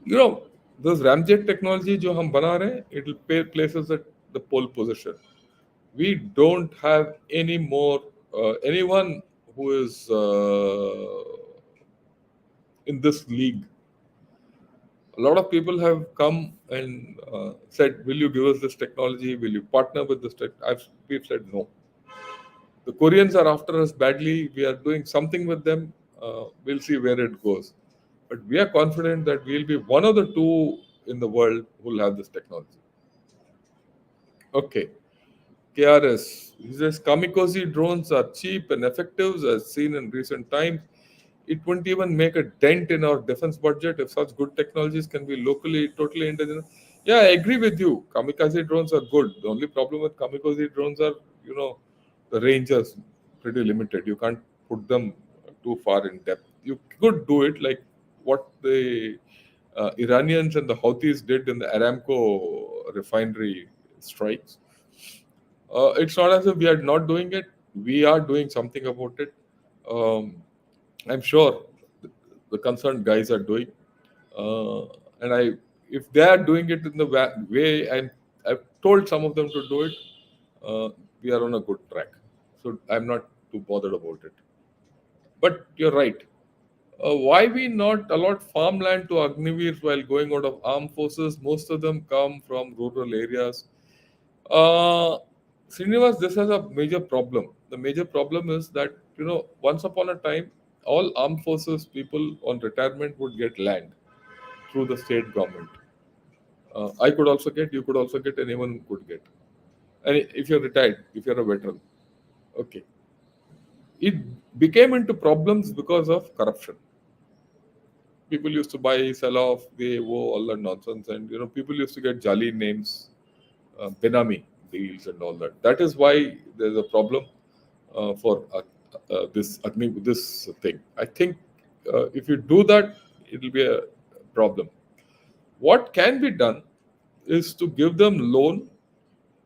this ramjet technology जो हम बना रहे हैं, it will pay places at the pole position. We don't have any more anyone who is in this league. A lot of people have come and said, "Will you give us this technology? Will you partner with this tech?" We've said no. The Koreans are after us badly. We are doing something with them. We'll see where it goes. But we are confident that we'll be one of the two in the world who will have this technology. Okay. KRS. He says kamikaze drones are cheap and effective as seen in recent times. It wouldn't even make a dent in our defense budget if such good technologies can be locally, totally indigenous. Yeah, I agree with you. Kamikaze drones are good. The only problem with kamikaze drones are, the range is pretty limited. You can't put them too far in depth. You could do it like what the Iranians and the Houthis did in the Aramco refinery strikes. It's not as if we are not doing it. We are doing something about it. Um, I'm sure the concerned guys are doing, uh, and if they are doing it in the way, and I've told some of them to do it, we are on a good track. So I'm not too bothered about it. But you're right. Why we not allot farmland to Agniveers while going out of armed forces? Most of them come from rural areas. Uh, Srinivas, this is a major problem. The major problem is that, once upon a time, all armed forces people on retirement would get land through the state government. I could also get, you could also get, anyone could get. And if you're retired, if you're a veteran, okay. It became into problems because of corruption. People used to buy, sell off, they owe all that nonsense, and people used to get jolly names, Benami deals and all that. That is why there's a problem for this thing. I think if you do that, it will be a problem. What can be done is to give them loan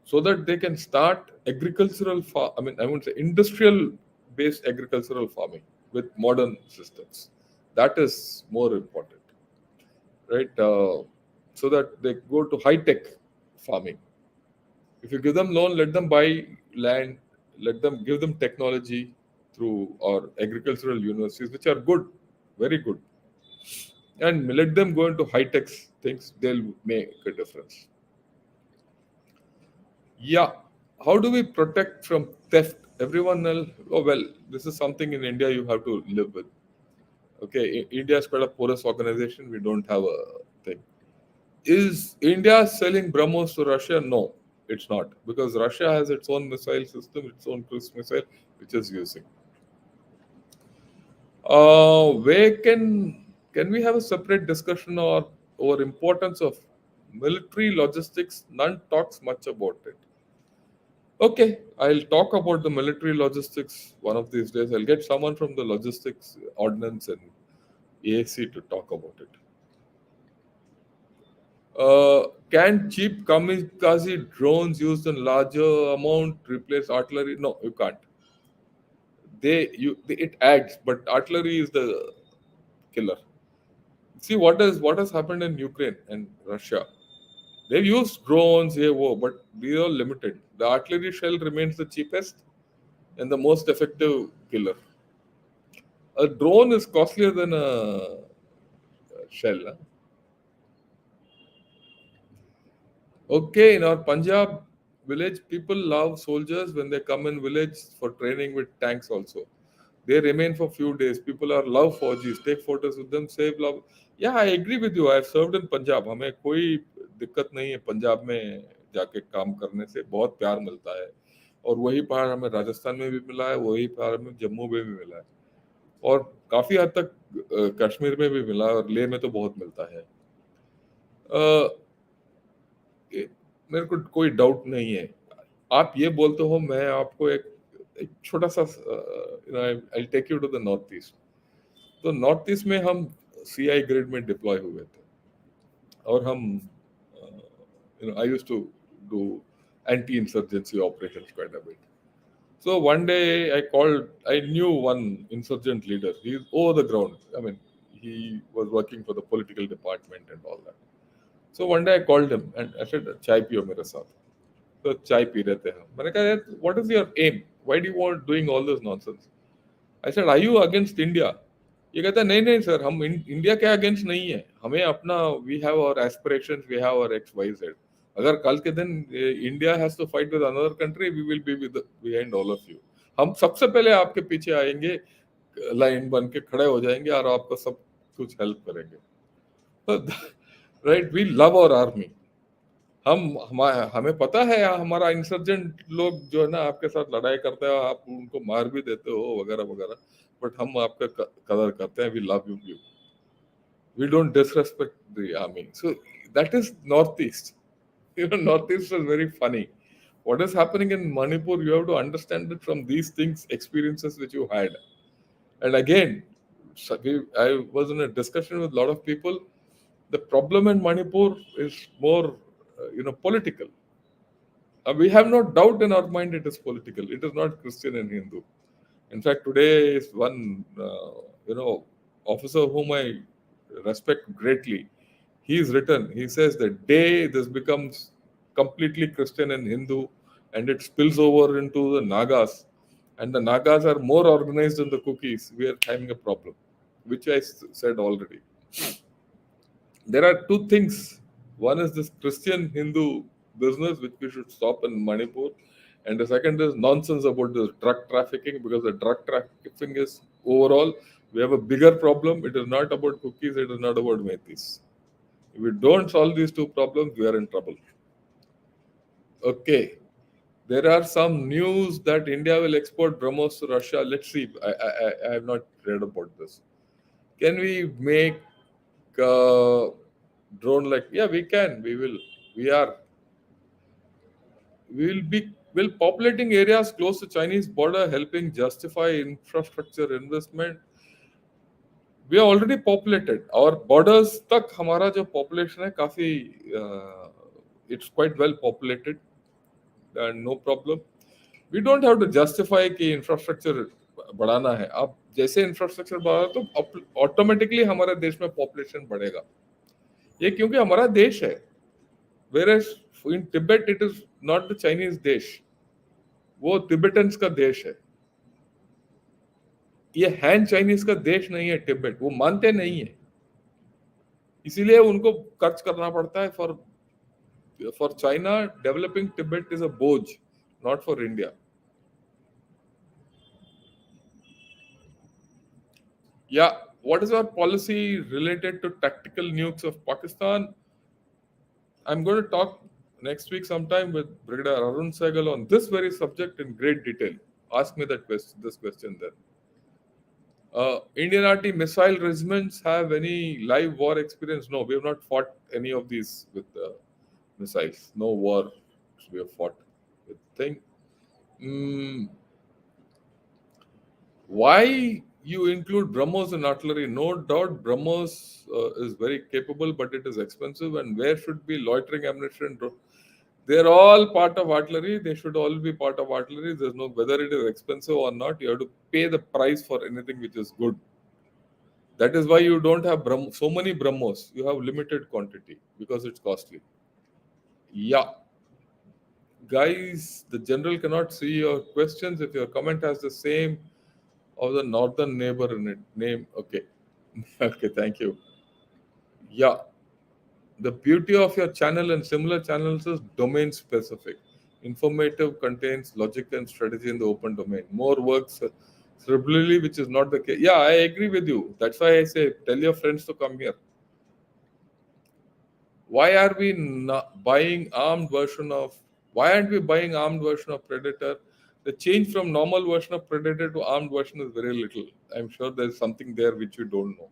so that they can start agricultural I mean, I would say industrial based agricultural farming with modern systems. That is more important, right? So that they go to high tech farming. If you give them loan, let them buy land, let them give them technology through our agricultural universities, which are good, very good, and let them go into high tech things. They'll make a difference. Yeah. How do we protect from theft? Everyone else, oh well, this is something in India you have to live with. Okay, India is quite a porous organization. We don't have a thing. Is India selling BrahMos to Russia? No, it's not, because Russia has its own missile system, its own cruise missile, which is using. Where can we have a separate discussion or over importance of military logistics? None talks much about it. Okay, I'll talk about the military logistics one of these days. I'll get someone from the logistics ordnance and AAC to talk about it. Can cheap kamikaze drones used in larger amount replace artillery? No, you can't. It adds, but artillery is the killer. See what has happened in Ukraine and Russia. They've used drones, but these are limited. The artillery shell remains the cheapest and the most effective killer. A drone is costlier than a shell. Huh? Okay, in our Punjab village, people love soldiers when they come in village for training with tanks also. They remain for few days. People are love Faujis. Take photos with them. Save love. Yeah, I agree with you. I've served in Punjab. हमें कोई दिक्कत नहीं है पंजाब में जाके काम करने से बहुत प्यार मिलता है और वही प्यार हमें राजस्थान में भी मिला है वही प्यार हमें जम्मू में भी मिला है और काफी हद तक कश्मीर में भी मिला है और लेह में तो बहुत मिलता है मेरे को कोई डाउट नहीं है आप ये बोलते हो मैं आपको एक छोटा सा I take you to the north east तो नॉर्थ ईस्ट में हम सीआई ग्रिड में डिप्लॉय हुए थे और हम I used to do anti insurgency operations quite a bit so one day I knew one insurgent leader. He's over the ground. I mean, he was working for the political department and all that. So one day I called him and I said, "Chai piyo mere saath." तो चाय P रहे थे हम मैंने कहा यार what is your aim why do you want doing all this nonsense I said are you against India ये कहता है नहीं नहीं सर हम इंडिया के अगेंस्ट नहीं है हमें अपना we have our aspirations we have our X Y Z अगर कल के दिन India has to fight with another country we will be with behind all of you हम सबसे पहले आपके पीछे आएंगे लाइन बन के खड़े हो जाएंगे और आपको सब कुछ हेल्प करेंगे right we love our army हमें पता है हमारा इंसर्जेंट लोग जो है ना आपके साथ लड़ाई करते हैं आप उनको मार भी देते हो वगैरह वगैरह but हम आपका कदर करते हैं. We love you. We don't disrespect the army. So that is Northeast. Northeast is very funny. What is happening in Manipur, you have to understand it from these things, experiences which you had. And again, I was in a discussion with a lot of people. The problem in Manipur is more, political. We have no doubt in our mind it is political. It is not Christian and Hindu. In fact, today is one, officer whom I respect greatly. He's written. He says the day this becomes completely Christian and Hindu, and it spills over into the Nagas, and the Nagas are more organized than the cookies, we are having a problem, which I said already. There are two things. One is this Christian Hindu business, which we should stop in Manipur. And the second is nonsense about this drug trafficking, because the drug trafficking is overall, we have a bigger problem. It is not about cookies, it is not about metis. If we don't solve these two problems, we are in trouble. Okay. There are some news that India will export BrahMos to Russia. Let's see. I have not read about this. Can we make drone like? Yeah, we can. We will. We are. We will be. Will populating areas close to Chinese border helping justify infrastructure investment? We are already populated. Our borders तक हमारा जो population है काफी it's quite well populated and no problem. We don't have to justify कि infrastructure बढ़ाना है. अब जैसे infrastructure बढ़ा तो ऑटोमेटिकली हमारे देश में population बढ़ेगा. ये क्योंकि हमारा देश है. Whereas in Tibet it is not the Chinese देश, वो तिब्बतन्स का देश है. ये हैन चाइनीज का देश नहीं है तिब्बत, वो मानते नहीं है, इसीलिए उनको खर्च करना पड़ता है. For China developing Tibet is a बोझ, नॉट फॉर इंडिया. या what is our policy related to tactical nukes of Pakistan? I'm going to talk next week sometime with Brigadier Arun Sehgal on this very subject in great detail. Ask me this question then. Indian RT missile regiments have any live war experience? No, we have not fought any of these with missiles. No war we have fought with thing. Mm, why you include BrahMos in artillery? No doubt BrahMos is very capable, but it is expensive. And where should be loitering ammunition? They're all part of artillery. They should all be part of artillery. There's no whether it is expensive or not. You have to pay the price for anything which is good. That is why you don't have so many BrahMos. You have limited quantity because it's costly. Yeah. Guys, the general cannot see your questions. If your comment has the same of the northern neighbor in it, name. Okay. Okay, thank you. Yeah. The beauty of your channel and similar channels is domain specific. Informative contains logic and strategy in the open domain. More works cerebrally, which is not the case. Yeah, I agree with you. That's why I say tell your friends to come here. Why are we not buying armed version of? Why aren't we buying armed version of Predator? The change from normal version of Predator to armed version is very little. I'm sure there's something there which you don't know.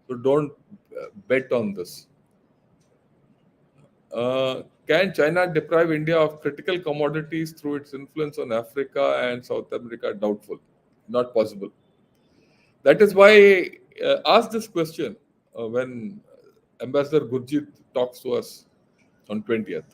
So don't bet on this. Can China deprive India of critical commodities through its influence on Africa and South America? Doubtful. Not possible. That is why I asked this question when Ambassador Gurjit talks to us on 20th.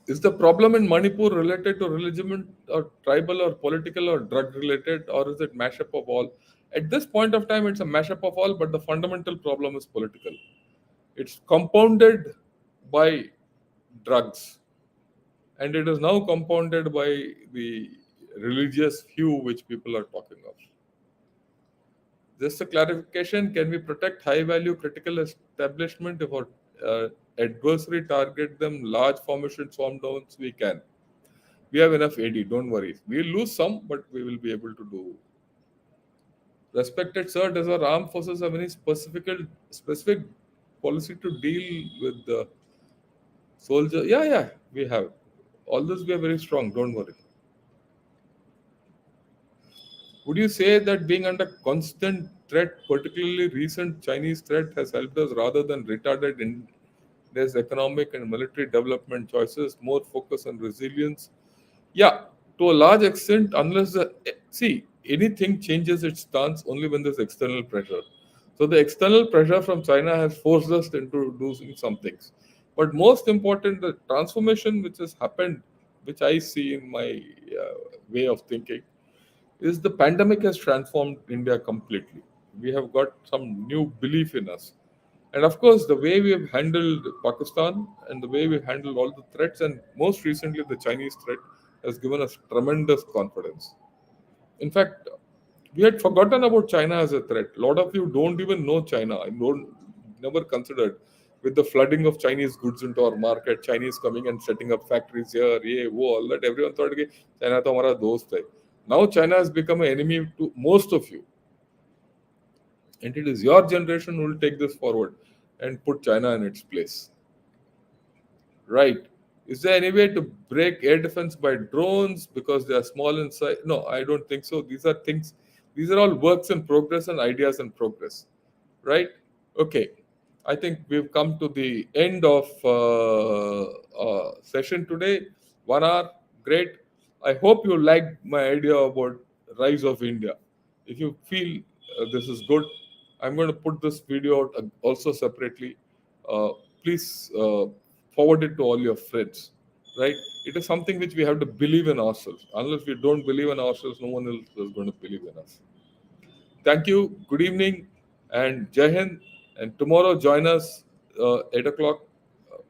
Is the problem in Manipur related to religion or tribal or political or drug related, or is it mashup of all? At this point of time, it's a mashup of all, but the fundamental problem is political. It's compounded by drugs, and it is now compounded by the religious view which people are talking of. Just a clarification, can we protect high value critical establishment if our adversary target them large formation swarm downs? We can. We have enough AD, don't worry. We'll lose some, but we will be able to do. Respected sir, does our armed forces have any specific policy to deal with the soldier? Yeah, we have. All this we are very strong, don't worry. Would you say that being under constant threat, particularly recent Chinese threat, has helped us rather than retarded in India's economic and military development choices, more focus on resilience? Yeah, to a large extent, unless see anything changes its stance only when there's external pressure. So the external pressure from China has forced us into doing some things. But most important, the transformation which has happened, which I see in my way of thinking, is the pandemic has transformed India completely. We have got some new belief in us. And of course, the way we have handled Pakistan and the way we've handled all the threats, and most recently the Chinese threat, has given us tremendous confidence. In fact, we had forgotten about China as a threat. A lot of you don't even know China. I don't never considered with the flooding of Chinese goods into our market, Chinese coming and setting up factories here, yeah, wo, all that. Everyone thought, okay, China to हमारा दोस्त है. Now China has become an enemy to most of you, and it is your generation who will take this forward and put China in its place. Right. Is there any way to break air defense by drones because they are small in size? No, I don't think so. These are all works in progress and ideas in progress. Right? Okay. I think we've come to the end of session today. 1 hour. Great. I hope you liked my idea about rise of India. If you feel this is good, I'm going to put this video out also separately. Uh, Please forward it to all your friends. Right? It is something which we have to believe in ourselves. Unless we don't believe in ourselves, no one else is going to believe in us. Thank you. Good evening and Jai Hind. And tomorrow, join us 8 o'clock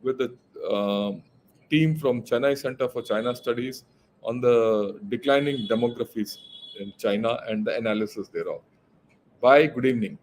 with the team from Chennai Center for China Studies on the declining demographies in China and the analysis thereof. Bye. Good evening.